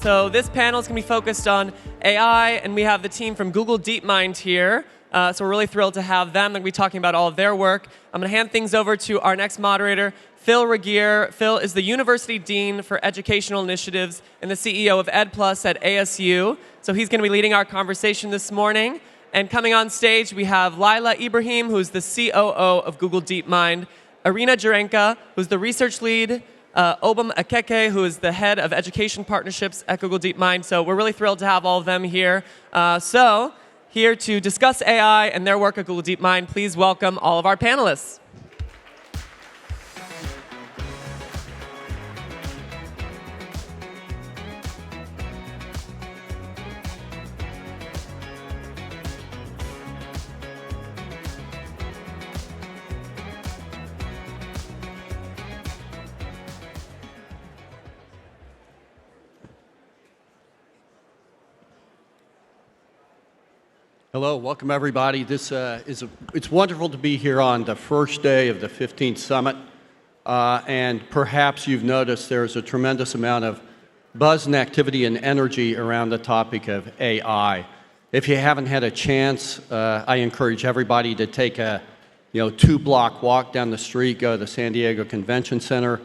So this panel is going to be focused on AI, and we have the team from Google DeepMind here. So we're really thrilled to have them. They're going to be talking about all of their work. I'm going to hand things over to our next moderator, Phil Regier. Phil is the University Dean for Educational Initiatives and the CEO of EdPlus at ASU. So he's going to be leading our conversation this morning. And coming on stage, we have Lila Ibrahim, who's the COO of Google DeepMind, Irina Jurenka, who's the research lead, Obum, Ekeke, who is the head of education partnerships at Google DeepMind. So we're really thrilled to have all of them here. Here to discuss AI and their work at Google DeepMind, please welcome all of our panelists. Hello, welcome everybody. It's wonderful to be here on the first day of the 15th Summit. And perhaps you've noticed there's a tremendous amount of buzz and activity and energy around the topic of AI. If you haven't had a chance, I encourage everybody to take a 2-block walk down the street, go to the San Diego Convention Center,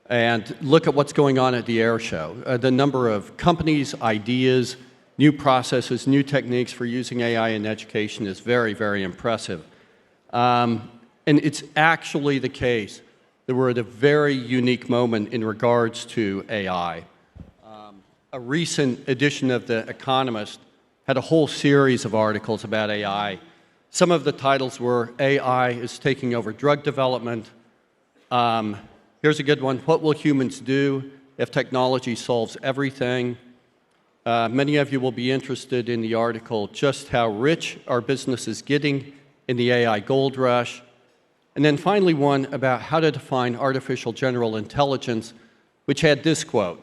and look at what's going on at the air show. The number of companies, ideas, new processes, new techniques for using AI in education is very, very impressive. And it's actually the case that we're at a very unique moment in regards to AI. A recent edition of The Economist had a whole series of articles about AI. Some of the titles were, AI is taking over drug development. Here's a good one, what will humans do if technology solves everything? Many of you will be interested in the article, just how rich our business is getting in the AI gold rush. And then finally one about how to define artificial general intelligence, which had this quote.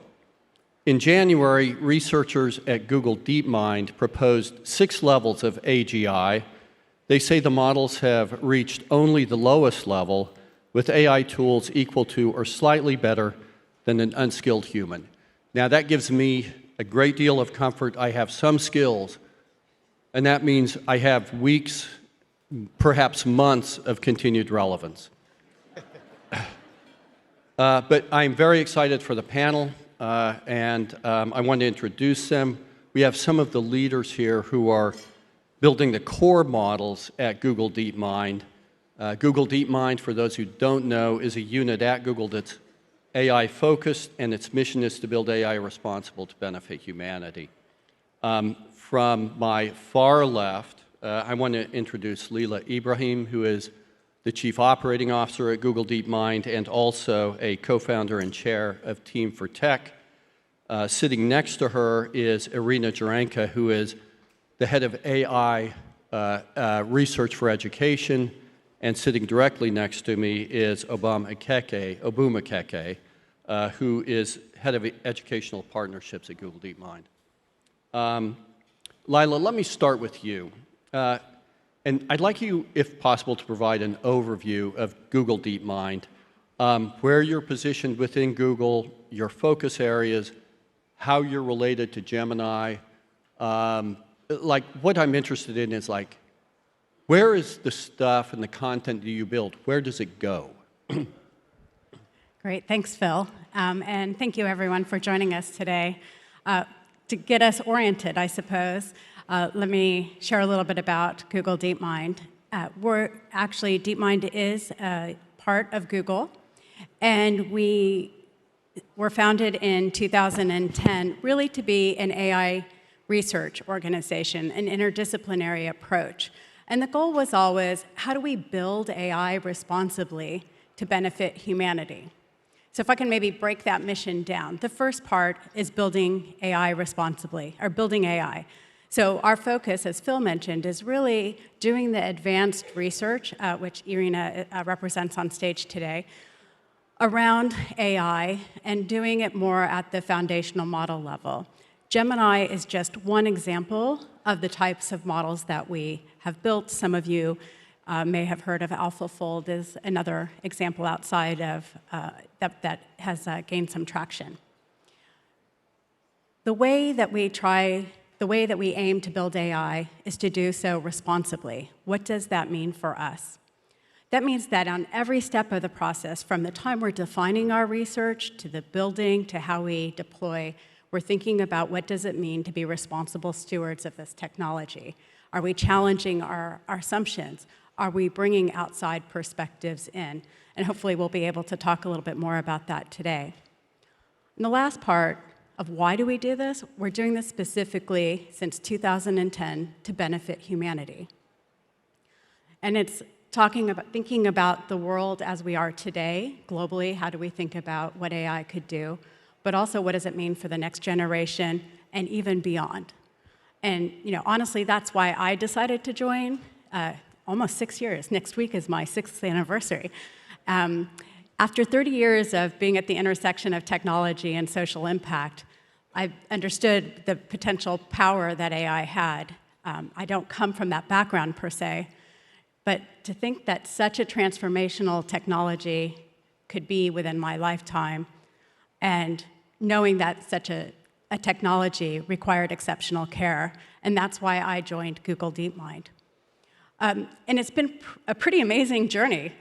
In January, researchers at Google DeepMind proposed 6 levels of AGI. They say the models have reached only the lowest level, with AI tools equal to or slightly better than an unskilled human. Now that gives me a great deal of comfort. I have some skills, and that means I have weeks, perhaps months of continued relevance. But I'm very excited for the panel, and I want to introduce them. We have some of the leaders here who are building the core models at Google DeepMind. Google DeepMind, for those who don't know, is a unit at Google that's AI-focused, and its mission is to build AI responsible to benefit humanity. From my far left, I want to introduce Lila Ibrahim, who is the Chief Operating Officer at Google DeepMind and also a co-founder and chair of Team for Tech. Sitting next to her is Irina Jurenka, who is the head of AI research for education. And sitting directly next to me is Obum Ekeke, who is head of educational partnerships at Google DeepMind. Lila, let me start with you. And I'd like you, if possible, to provide an overview of Google DeepMind, where you're positioned within Google, your focus areas, how you're related to Gemini. Like, what I'm interested in is, like, where is the stuff and the content that you build? Where does it go? Great, thanks, Phil. And thank you, everyone, for joining us today. To get us oriented, I suppose, let me share a little bit about Google DeepMind. DeepMind is a part of Google, and we were founded in 2010 really to be an AI research organization, an interdisciplinary approach. And the goal was always, how do we build AI responsibly to benefit humanity? So if I can maybe break that mission down. The first part is building AI responsibly, or building AI. So our focus, as Phil mentioned, is really doing the advanced research, which Irina represents on stage today, around AI, and doing it more at the foundational model level. Gemini is just one example of the types of models that we have built. Some of you may have heard of AlphaFold is another example outside of that has gained some traction. the way that we aim to build AI is to do so responsibly. What does that mean for us? That means that on every step of the process, from the time we're defining our research to the building to how we deploy, we're thinking about what does it mean to be responsible stewards of this technology. Are we challenging our assumptions? Are we bringing outside perspectives in? And hopefully we'll be able to talk a little bit more about that today. And the last part of why do we do this, we're doing this specifically since 2010 to benefit humanity. And it's thinking about the world as we are today, globally, how do we think about what AI could do, but also what does it mean for the next generation and even beyond. And honestly, that's why I decided to join almost 6 years. Next week is my 6th anniversary. After 30 years of being at the intersection of technology and social impact, I understood the potential power that AI had. I don't come from that background per se, but to think that such a transformational technology could be within my lifetime, and knowing that such a technology required exceptional care, and that's why I joined Google DeepMind. And it's been a pretty amazing journey.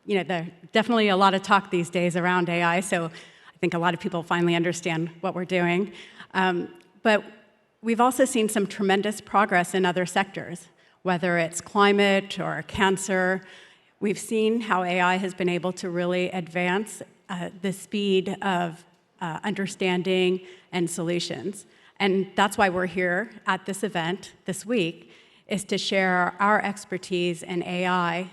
There's definitely a lot of talk these days around AI, so I think a lot of people finally understand what we're doing. But we've also seen some tremendous progress in other sectors, whether it's climate or cancer. We've seen how AI has been able to really advance the speed of understanding and solutions. And that's why we're here at this event this week, is to share our expertise in AI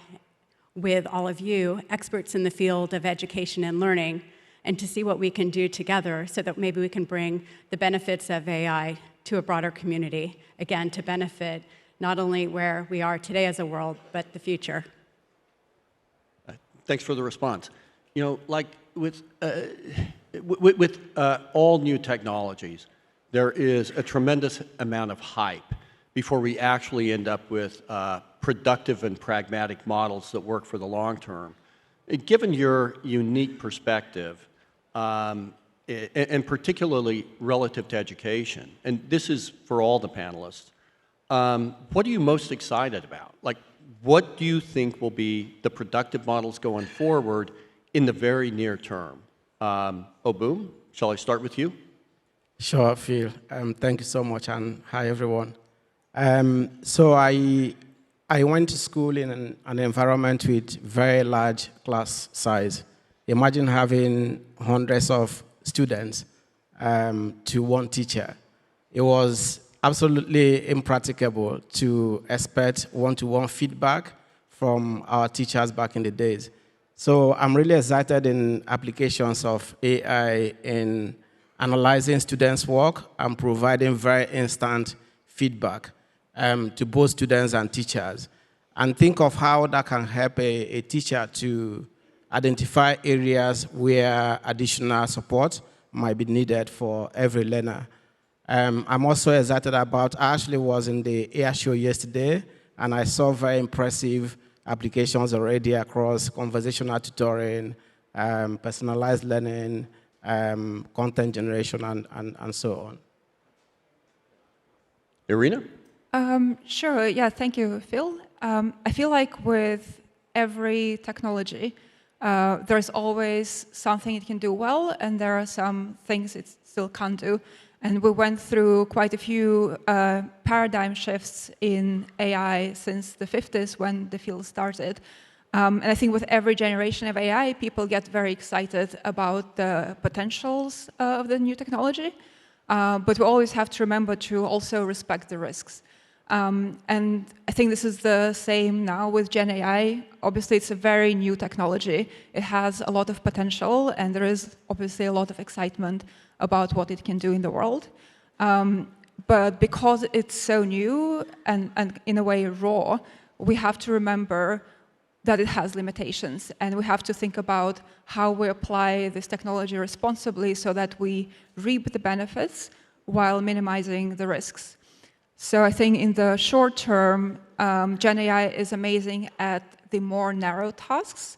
with all of you, experts in the field of education and learning, and to see what we can do together so that maybe we can bring the benefits of AI to a broader community, again, to benefit not only where we are today as a world, but the future. Thanks for the response. Like with all new technologies, there is a tremendous amount of hype before we actually end up with productive and pragmatic models that work for the long term. Given your unique perspective, and particularly relative to education, and this is for all the panelists, what are you most excited about? Like, what do you think will be the productive models going forward in the very near term? Obum, shall I start with you? Sure, Phil. Thank you so much, and hi, everyone. So I went to school in an environment with very large class size. Imagine having hundreds of students to one teacher. It was absolutely impracticable to expect one-to-one feedback from our teachers back in the days. So I'm really excited in applications of AI in analyzing students' work and providing very instant feedback to both students and teachers. And think of how that can help a teacher to identify areas where additional support might be needed for every learner. I'm also excited about, I actually was in the ASU yesterday, and I saw very impressive applications already across conversational tutoring, personalized learning, content generation, and so on. Irina? Sure, yeah, thank you, Phil. I feel like with every technology, there's always something it can do well, and there are some things it still can't do. And we went through quite a few paradigm shifts in AI since the 50s when the field started. And I think with every generation of AI, people get very excited about the potentials of the new technology. But we always have to remember to also respect the risks. And I think this is the same now with Gen AI. Obviously, it's a very new technology. It has a lot of potential, and there is obviously a lot of excitement about what it can do in the world. But because it's so new and in a way raw, we have to remember that it has limitations, and we have to think about how we apply this technology responsibly so that we reap the benefits while minimizing the risks. So I think in the short term, Gen AI is amazing at the more narrow tasks.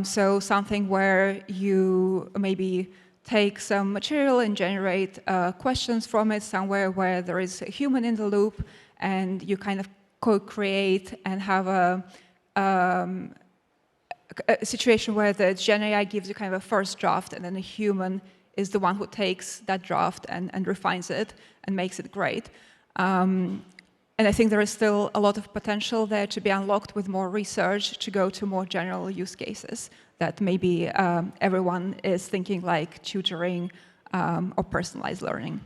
So something where you maybe take some material and generate questions from it somewhere where there is a human in the loop, and you kind of co-create and have a situation where the Gen AI gives you kind of a first draft, and then the human is the one who takes that draft and refines it and makes it great. And I think there is still a lot of potential there to be unlocked with more research to go to more general use cases that maybe everyone is thinking, like tutoring or personalized learning.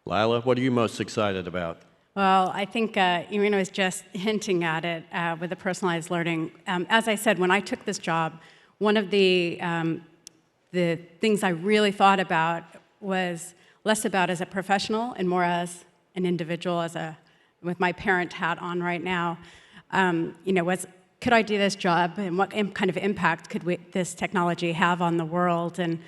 Lila, what are you most excited about? Well, I think Irina was just hinting at it with the personalized learning. As I said, when I took this job, one of the things I really thought about was less about as a professional and more as an individual, with my parent hat on right now. Could I do this job, and what kind of impact could this technology have on the world? And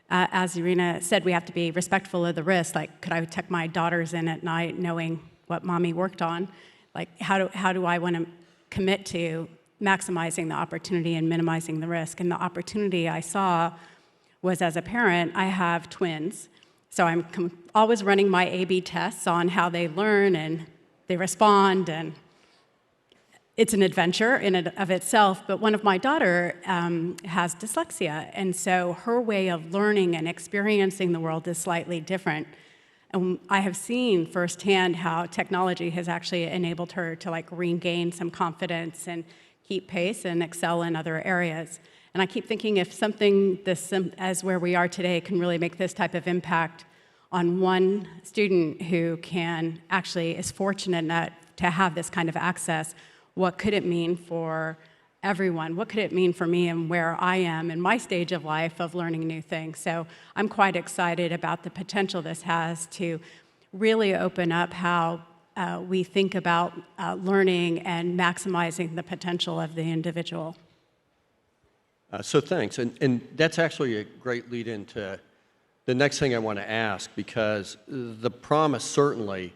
as Irina said, we have to be respectful of the risk. Like, could I tuck my daughters in at night knowing what mommy worked on? Like, how do I want to commit to maximizing the opportunity and minimizing the risk? And the opportunity I saw was, as a parent, I have twins. So I'm always running my A/B tests on how they learn and they respond, and it's an adventure in and of itself. But one of my daughter has dyslexia, and so her way of learning and experiencing the world is slightly different. And I have seen firsthand how technology has actually enabled her to regain some confidence and keep pace and excel in other areas. And I keep thinking, if something as where we are today can really make this type of impact on one student who is fortunate enough to have this kind of access, what could it mean for everyone? What could it mean for me and where I am in my stage of life of learning new things? So I'm quite excited about the potential this has to really open up how we think about learning and maximizing the potential of the individual. So thanks, and that's actually a great lead into the next thing I want to ask, because the promise certainly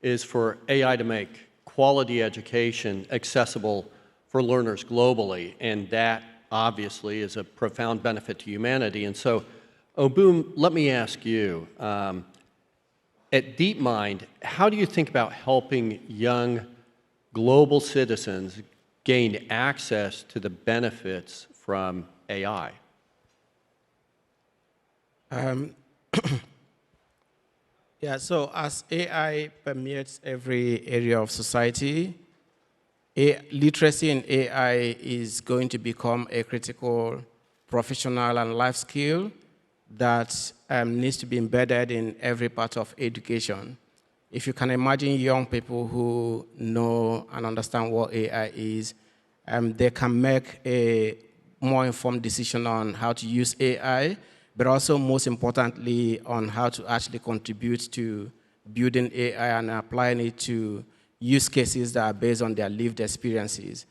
is for AI to make quality education accessible for learners globally, and that obviously is a profound benefit to humanity. And so, Obum, let me ask you, at DeepMind, how do you think about helping young global citizens gain access to the benefits from AI? Yeah, so as AI permeates every area of society, literacy in AI is going to become a critical professional and life skill that needs to be embedded in every part of education. If you can imagine young people who know and understand what AI is, they can make a more informed decision on how to use AI, but also, most importantly, on how to actually contribute to building AI and applying it to use cases that are based on their lived experiences.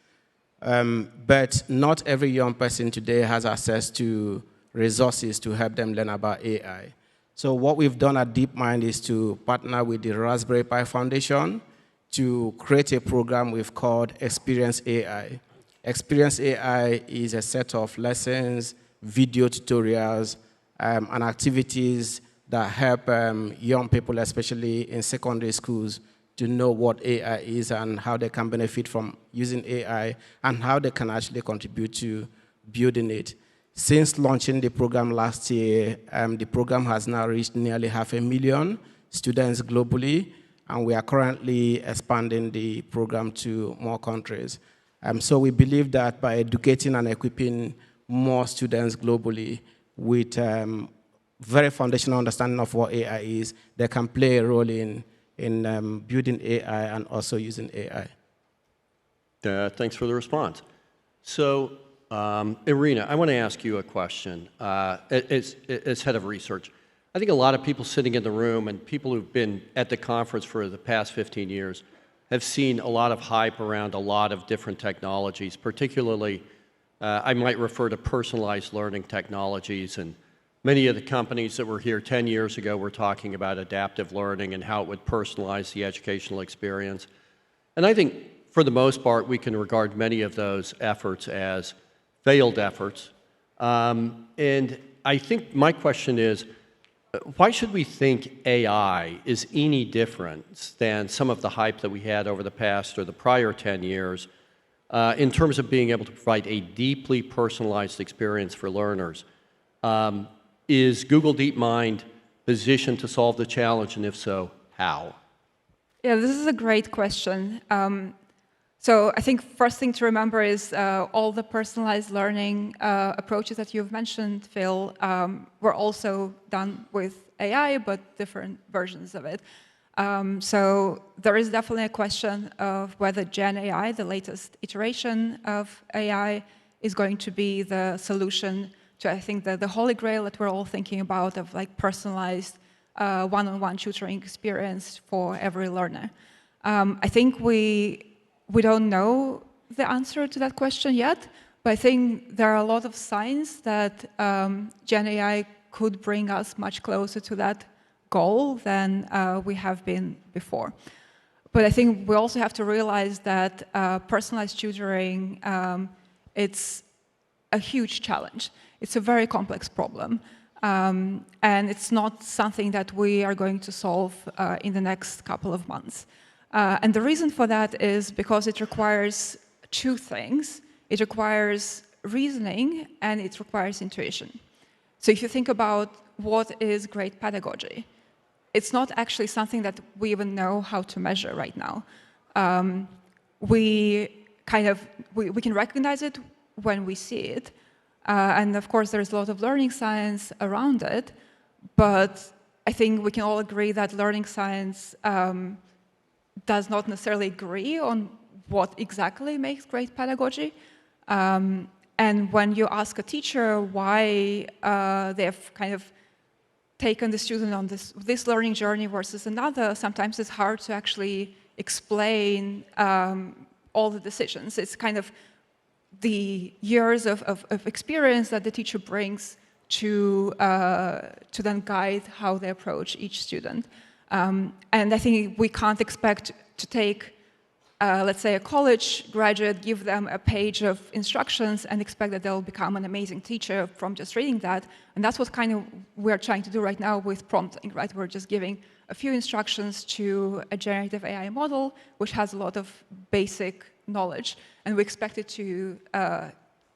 But not every young person today has access to resources to help them learn about AI. So what we've done at DeepMind is to partner with the Raspberry Pi Foundation to create a program we've called Experience AI. Experience AI is a set of lessons, video tutorials, and activities that help young people, especially in secondary schools, to know what AI is and how they can benefit from using AI and how they can actually contribute to building it. Since launching the program last year, the program has now reached nearly 500,000 students globally, and we are currently expanding the program to more countries. So we believe that by educating and equipping more students globally with very foundational understanding of what AI is, they can play a role in building AI and also using AI. Thanks for the response. So, Irina, I want to ask you a question. As head of research, I think a lot of people sitting in the room and people who've been at the conference for the past 15 years have seen a lot of hype around a lot of different technologies, particularly I might refer to personalized learning technologies, and many of the companies that were here 10 years ago were talking about adaptive learning and how it would personalize the educational experience. And I think, for the most part, we can regard many of those efforts as failed efforts. And I think my question is, why should we think AI is any different than some of the hype that we had over the past or the prior 10 years in terms of being able to provide a deeply personalized experience for learners? Is Google DeepMind positioned to solve the challenge, and if so, how? Yeah, this is a great question. So I think first thing to remember is all the personalized learning approaches that you've mentioned, Phil, were also done with AI, but different versions of it. So there is definitely a question of whether Gen AI, the latest iteration of AI, is going to be the solution to, I think, the holy grail that we're all thinking about of like personalized one-on-one tutoring experience for every learner. I think we don't know the answer to that question yet, but I think there are a lot of signs that Gen AI could bring us much closer to that goal than we have been before. But I think we also have to realize that personalized tutoring, it's a huge challenge. It's a very complex problem. And it's not something that we are going to solve in the next couple of months. And the reason for that is because it requires two things. It requires reasoning and it requires intuition. So if you think about what is great pedagogy, it's not actually something that we even know how to measure right now. We can recognize it when we see it. And of course, there's a lot of learning science around it. But I think we can all agree that learning science does not necessarily agree on what exactly makes great pedagogy. And when you ask a teacher why they've kind of taken the student on this learning journey versus another, sometimes it's hard to actually explain all the decisions. It's kind of the years of experience that the teacher brings to then guide how they approach each student. And I think we can't expect to take, let's say, a college graduate, give them a page of instructions and expect that they'll become an amazing teacher from just reading that. And that's what kind of we're trying to do right now with prompting, right? We're just giving a few instructions to a generative AI model, which has a lot of basic knowledge. And we expect it to kind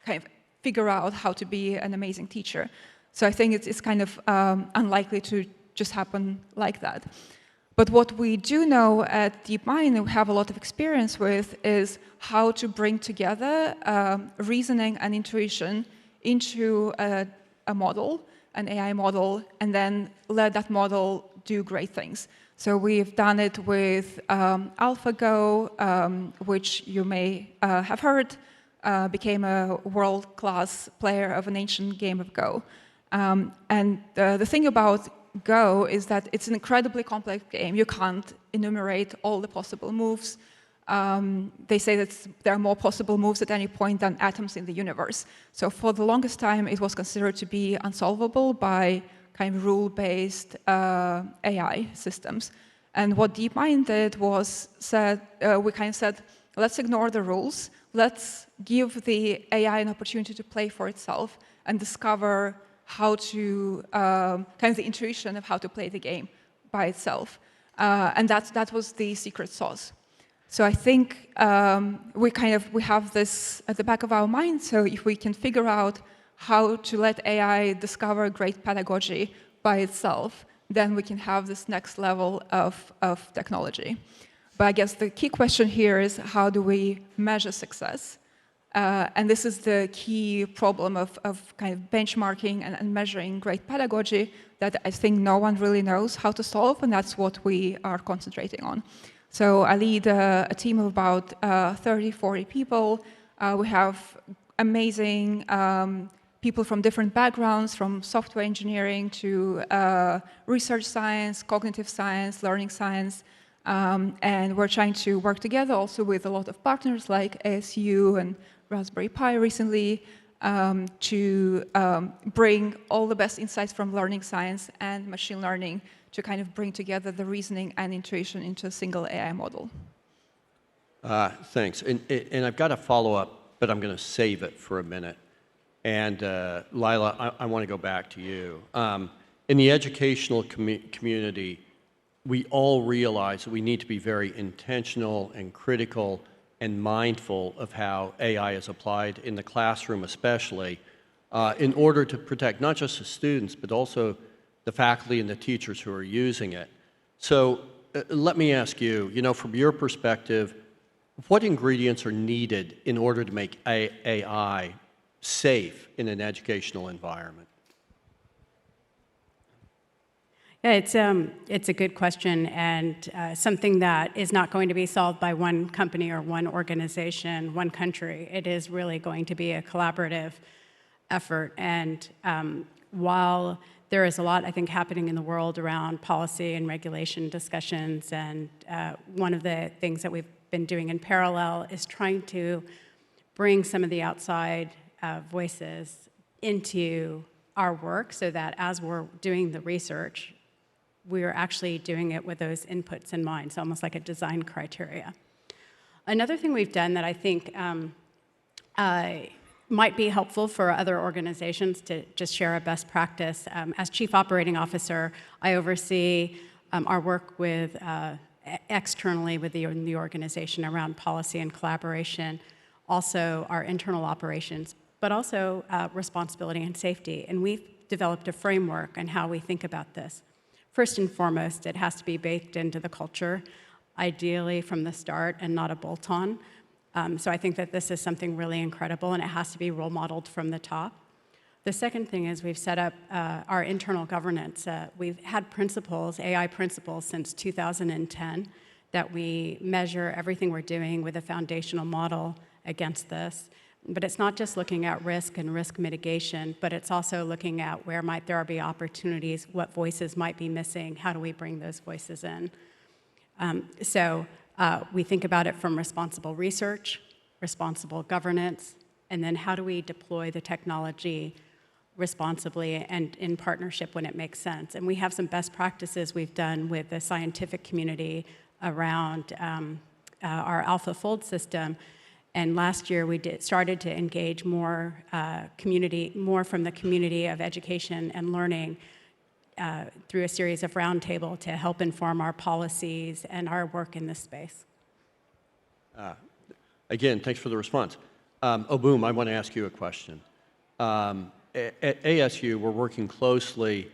of figure out how to be an amazing teacher. So I think it's kind of unlikely to just happen like that. But what we do know at DeepMind, and we have a lot of experience with, is how to bring together reasoning and intuition into a model, an AI model, and then let that model do great things. So we've done it with AlphaGo, which you may have heard, became a world-class player of an ancient game of Go. And the thing about Go is that it's an incredibly complex game. You can't enumerate all the possible moves. They say that there are more possible moves at any point than atoms in the universe. So for the longest time, it was considered to be unsolvable by kind of rule-based AI systems. And what DeepMind did was we kind of said, let's ignore the rules. Let's give the AI an opportunity to play for itself and discover how to, kind of the intuition of how to play the game by itself. And that was the secret sauce. So I think we have this at the back of our mind. So if we can figure out how to let AI discover great pedagogy by itself, then we can have this next level of technology. But I guess the key question here is, how do we measure success? And this is the key problem of kind of benchmarking and measuring great pedagogy that I think no one really knows how to solve, and that's what we are concentrating on. So I lead a team of about 30, 40 people. We have amazing people from different backgrounds, from software engineering to research science, cognitive science, learning science. And we're trying to work together also with a lot of partners like ASU and Raspberry Pi recently to bring all the best insights from learning science and machine learning to kind of bring together the reasoning and intuition into a single AI model. Thanks. And I've got a follow-up, but I'm going to save it for a minute. And Lila, I want to go back to you. In the educational community, we all realize that we need to be very intentional and critical and mindful of how AI is applied in the classroom especially, in order to protect not just the students, but also the faculty and the teachers who are using it. So let me ask you, from your perspective, what ingredients are needed in order to make AI safe in an educational environment? Yeah, it's a good question, and something that is not going to be solved by one company or one organization, one country. It is really going to be a collaborative effort. And while there is a lot, I think, happening in the world around policy and regulation discussions, and one of the things that we've been doing in parallel is trying to bring some of the outside voices into our work so that as we're doing the research, we're actually doing it with those inputs in mind, so almost like a design criteria. Another thing we've done that I think might be helpful for other organizations to just share a best practice. As Chief Operating Officer, I oversee our work with externally within the organization around policy and collaboration, also our internal operations, but also responsibility and safety. And we've developed a framework on how we think about this. First and foremost, it has to be baked into the culture, ideally from the start and not a bolt-on. So I think that this is something really incredible, and it has to be role modeled from the top. The second thing is we've set up our internal governance. We've had principles, AI principles, since 2010 that we measure everything we're doing with a foundational model against this. But it's not just looking at risk and risk mitigation, but it's also looking at where might there be opportunities, what voices might be missing, how do we bring those voices in. We think about it from responsible research, responsible governance, and then how do we deploy the technology responsibly and in partnership when it makes sense. And we have some best practices we've done with the scientific community around our AlphaFold system. And last year, we started to engage more from the community of education and learning through a series of roundtable to help inform our policies and our work in this space. Again, thanks for the response. Obum, I want to ask you a question. At ASU, we're working closely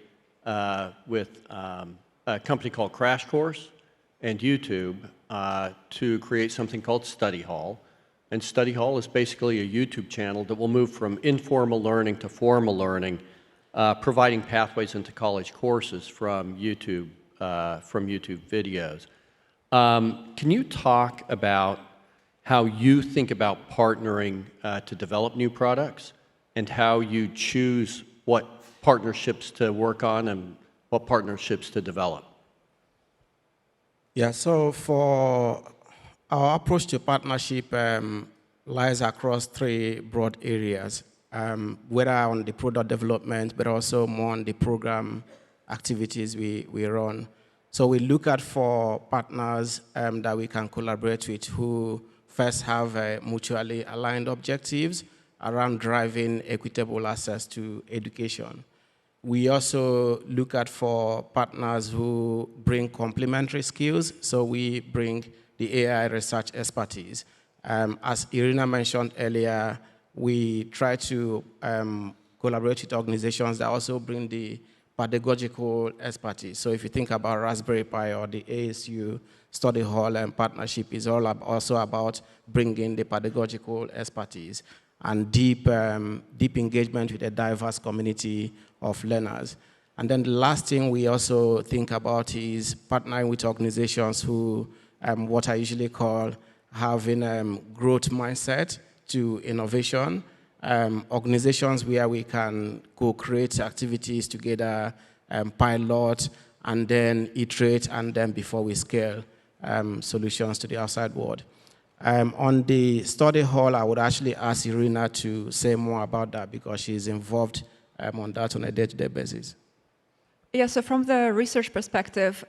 with a company called Crash Course and YouTube to create something called Study Hall. And Study Hall is basically a YouTube channel that will move from informal learning to formal learning, providing pathways into college courses from YouTube videos. Can you talk about how you think about partnering to develop new products and how you choose what partnerships to work on and what partnerships to develop? Yeah, so for our approach to partnership lies across three broad areas, whether on the product development, but also more on the program activities we run. So we look at for partners that we can collaborate with who first have mutually aligned objectives around driving equitable access to education. We also look at for partners who bring complementary skills, so we bring the AI research expertise. As Irina mentioned earlier, we try to collaborate with organizations that also bring the pedagogical expertise. So if you think about Raspberry Pi or the ASU Study Hall and partnership is also about bringing the pedagogical expertise and deep engagement with a diverse community of learners. And then the last thing we also think about is partnering with organizations who, what I usually call having growth mindset to innovation, organizations where we can co-create activities together, pilot, and then iterate, and then before we scale solutions to the outside world. On the study hall, I would actually ask Irina to say more about that because she's involved on that on a day-to-day basis. Yeah, so from the research perspective,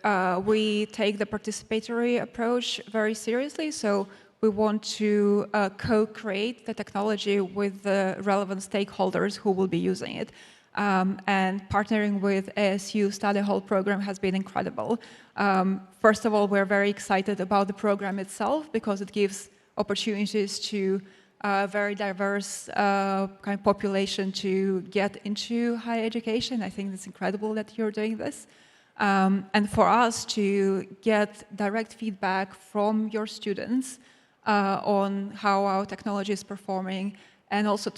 we take the participatory approach very seriously. So we want to co-create the technology with the relevant stakeholders who will be using it. And partnering with ASU Study Hall program has been incredible. First of all, we're very excited about the program itself because it gives opportunities to a very diverse kind of population to get into higher education. I think it's incredible that you're doing this. And for us to get direct feedback from your students on how our technology is performing, and also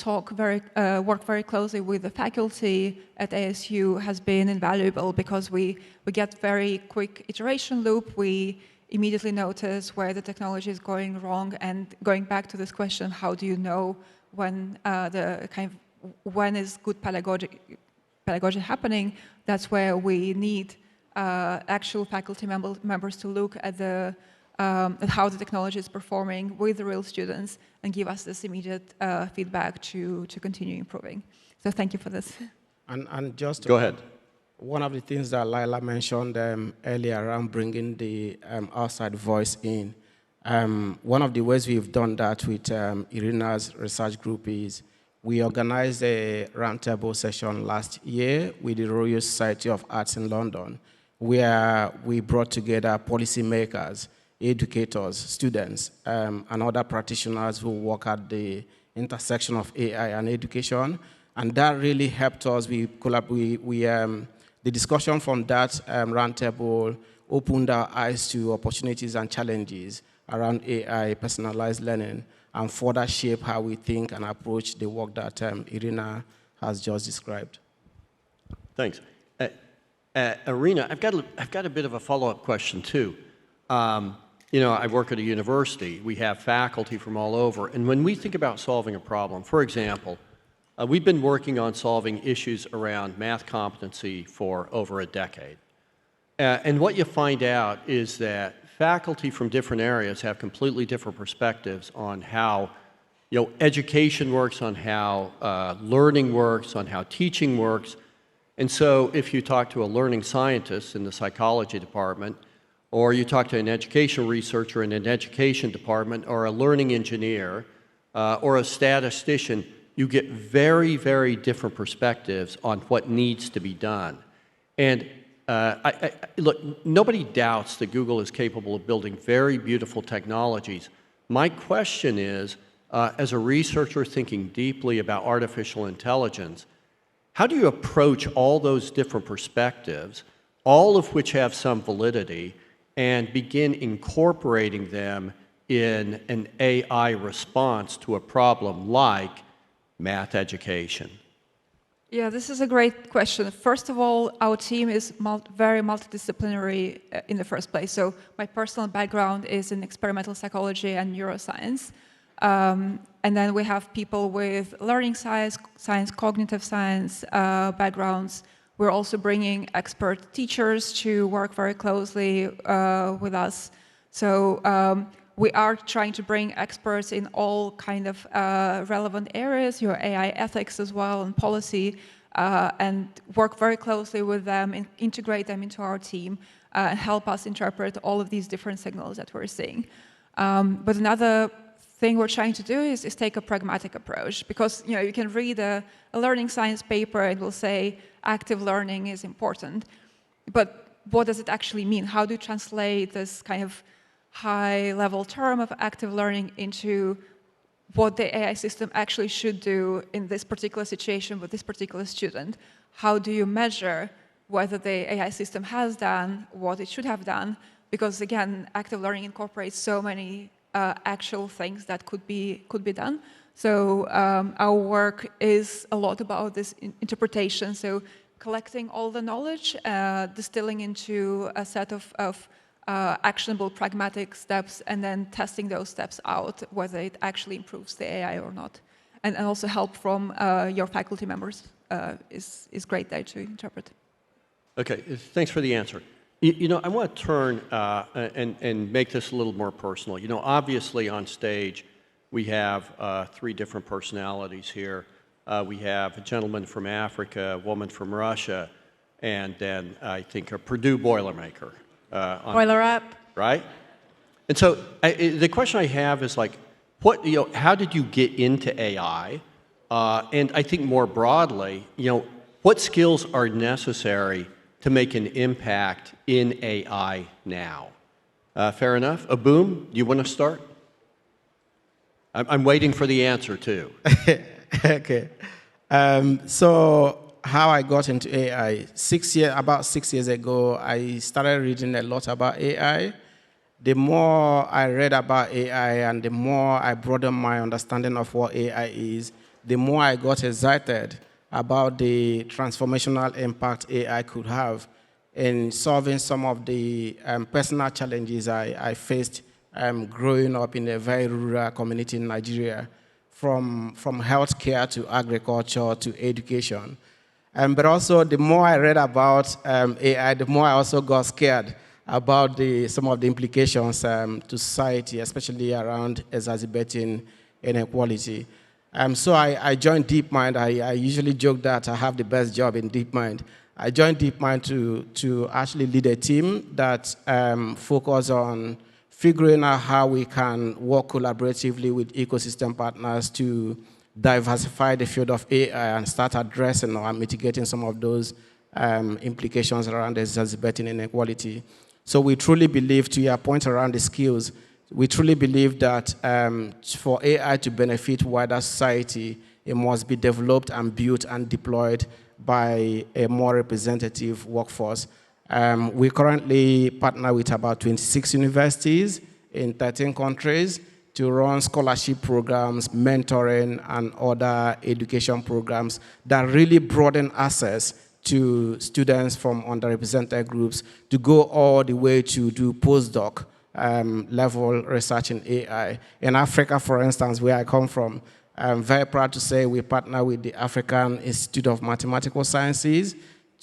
work very closely with the faculty at ASU has been invaluable because we get very quick iteration loop. We immediately notice where the technology is going wrong, and going back to this question, how do you know when when is good pedagogy happening? That's where we need actual faculty members to look at at how the technology is performing with the real students and give us this immediate feedback to continue improving. So thank you for this. And just Go ahead. One of the things that Lila mentioned earlier around bringing the outside voice in, one of the ways we've done that with Irina's research group is we organized a roundtable session last year with the Royal Society of Arts in London, where we brought together policymakers, educators, students, and other practitioners who work at the intersection of AI and education. And that really helped us. The discussion from that roundtable opened our eyes to opportunities and challenges around AI, personalized learning, and further shape how we think and approach the work that Irina has just described. Thanks. Irina, I've got a bit of a follow-up question too. I work at a university. We have faculty from all over, and when we think about solving a problem, for example, we've been working on solving issues around math competency for over a decade. And what you find out is that faculty from different areas have completely different perspectives on how education works, on how learning works, on how teaching works. And so if you talk to a learning scientist in the psychology department, or you talk to an education researcher in an education department, or a learning engineer, or a statistician, you get very, very different perspectives on what needs to be done. And look, nobody doubts that Google is capable of building very beautiful technologies. My question is, as a researcher thinking deeply about artificial intelligence, how do you approach all those different perspectives, all of which have some validity, and begin incorporating them in an AI response to a problem like math education? Yeah, this is a great question. First of all, our team is very multidisciplinary in the first place. So my personal background is in experimental psychology and neuroscience. And then we have people with learning science, cognitive science backgrounds. We're also bringing expert teachers to work very closely with us. So we are trying to bring experts in all kind of relevant areas, your AI ethics as well, and policy, and work very closely with them and integrate them into our team and help us interpret all of these different signals that we're seeing. But another thing we're trying to do is take a pragmatic approach, because you can read a learning science paper and it will say active learning is important, but what does it actually mean? How do you translate this kind of high-level term of active learning into what the AI system actually should do in this particular situation with this particular student? How do you measure whether the AI system has done what it should have done? Because again, active learning incorporates so many actual things that could be done. So our work is a lot about this interpretation. So collecting all the knowledge, distilling into a set of actionable, pragmatic steps, and then testing those steps out, whether it actually improves the AI or not. And also help from your faculty members is great there to interpret. Okay, thanks for the answer. I want to turn and make this a little more personal. Obviously on stage, we have three different personalities here. We have a gentleman from Africa, a woman from Russia, and then I think a Purdue Boilermaker. Boiler up. Right? And so the question I have is like, how did you get into AI? And I think more broadly, what skills are necessary to make an impact in AI now? Fair enough. Obum, do you want to start? I'm waiting for the answer too. Okay. So how I got into AI, about 6 years ago, I started reading a lot about AI. The more I read about AI and the more I broadened my understanding of what AI is, the more I got excited about the transformational impact AI could have in solving some of the personal challenges I faced growing up in a very rural community in Nigeria, from healthcare to agriculture to education. But also, the more I read about AI, the more I also got scared about some of the implications to society, especially around exacerbating inequality. So I joined DeepMind. I usually joke that I have the best job in DeepMind. I joined DeepMind to actually lead a team that focus on figuring out how we can work collaboratively with ecosystem partners to diversify the field of AI and start addressing or mitigating some of those implications around exacerbating inequality. So we truly believe, to your point around the skills, we truly believe that for AI to benefit wider society, it must be developed and built and deployed by a more representative workforce. We currently partner with about 26 universities in 13 countries to run scholarship programs, mentoring, and other education programs that really broaden access to students from underrepresented groups to go all the way to do postdoc level research in AI. In Africa, for instance, where I come from, I'm very proud to say we partner with the African Institute of Mathematical Sciences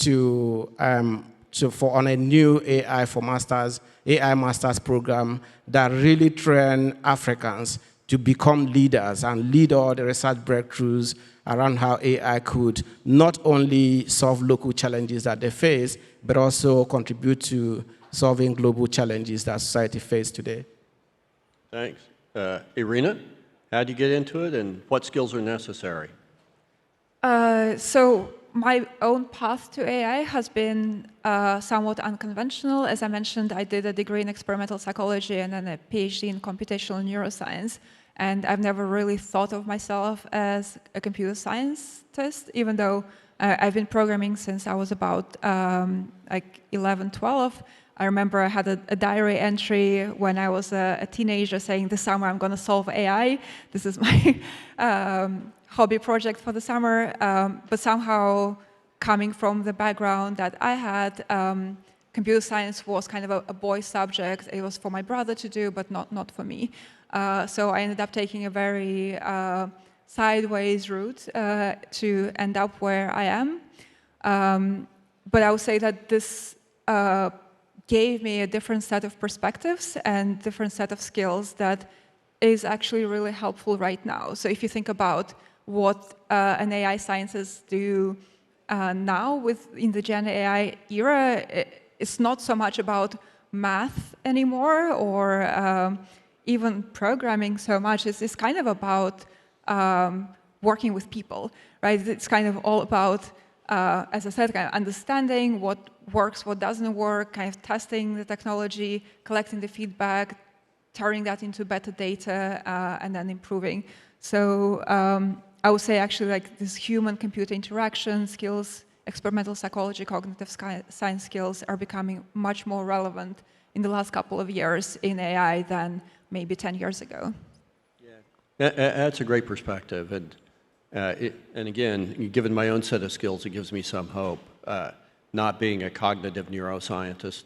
on a new AI Masters program that really train Africans to become leaders and lead all the research breakthroughs around how AI could not only solve local challenges that they face, but also contribute to solving global challenges that society faces today. Thanks. Irina, how did you get into it and what skills are necessary? So my own path to AI has been somewhat unconventional. As I mentioned, I did a degree in experimental psychology and then a PhD in computational neuroscience. And I've never really thought of myself as a computer scientist, even though I've been programming since I was about 11, 12. I remember I had a diary entry when I was a teenager saying, this summer I'm going to solve AI. This is my hobby project for the summer. But somehow, coming from the background that I had, computer science was kind of a boy subject. It was for my brother to do, but not for me. So I ended up taking a very sideways route to end up where I am. But I would say that this gave me a different set of perspectives and different set of skills that is actually really helpful right now. So if you think about what an AI scientists do now in the Gen AI era, it's not so much about math anymore or even programming so much. It's kind of about working with people, right? It's kind of all about, as I said, kind of understanding what works, what doesn't work, kind of testing the technology, collecting the feedback, turning that into better data, and then improving. So I would say actually like this human-computer interaction skills, experimental psychology, cognitive science skills are becoming much more relevant in the last couple of years in AI than maybe 10 years ago. Yeah, that's a great perspective. And again, given my own set of skills, it gives me some hope, not being a cognitive neuroscientist.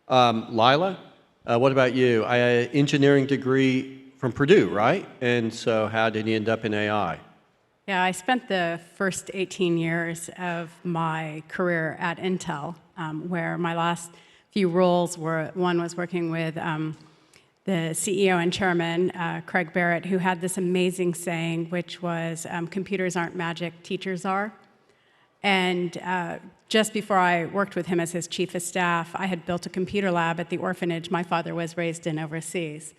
Lila, what about you? Engineering degree from Purdue, right? And so how did you end up in AI? Yeah, I spent the first 18 years of my career at Intel, where my last few roles were, one was working with the CEO and chairman, Craig Barrett, who had this amazing saying, which was, computers aren't magic, teachers are. And just before I worked with him as his chief of staff, I had built a computer lab at the orphanage my father was raised in overseas.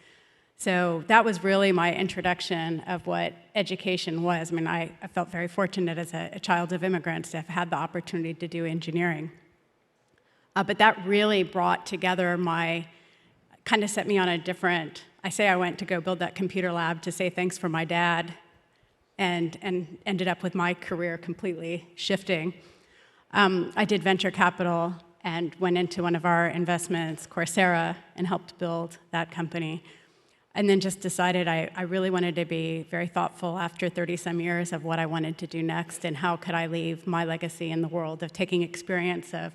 So that was really my introduction of what education was. I mean, I felt very fortunate as a child of immigrants to have had the opportunity to do engineering. But that really brought together kind of set me on a different, I say I went to go build that computer lab to say thanks for my dad, and ended up with my career completely shifting. I did venture capital and went into one of our investments, Coursera, and helped build that company. And then just decided I really wanted to be very thoughtful after 30-some years of what I wanted to do next and how could I leave my legacy in the world of taking experience of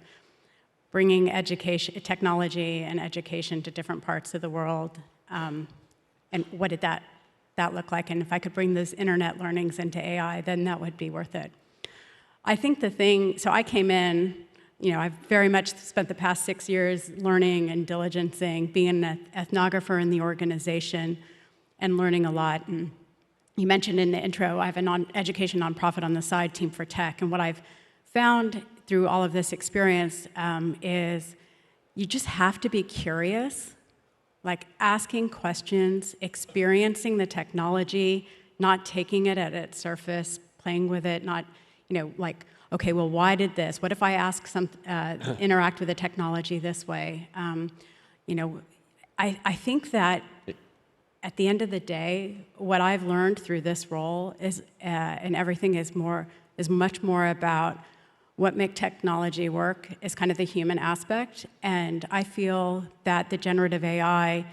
bringing education, technology and education to different parts of the world. And what did that look like? And if I could bring those internet learnings into AI, then that would be worth it. I think so I came in, I've very much spent the past 6 years learning and diligencing, being an ethnographer in the organization and learning a lot. And you mentioned in the intro, I have an education nonprofit on the side, Team for Tech. And what I've found through all of this experience is you just have to be curious, like asking questions, experiencing the technology, not taking it at its surface, playing with it, not, like, okay, well, why did this? What if I ask interact with the technology this way? I think that at the end of the day, what I've learned through this role is, and everything is much more about what makes technology work is kind of the human aspect. And I feel that the generative AI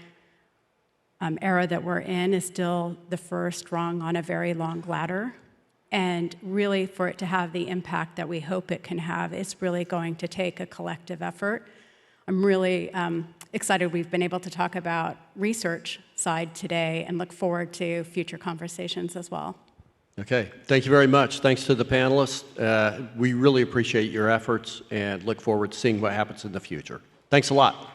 era that we're in is still the first rung on a very long ladder. And really, for it to have the impact that we hope it can have, it's really going to take a collective effort. I'm really excited we've been able to talk about research side today and look forward to future conversations as well. Okay, thank you very much. Thanks to the panelists. We really appreciate your efforts and look forward to seeing what happens in the future. Thanks a lot.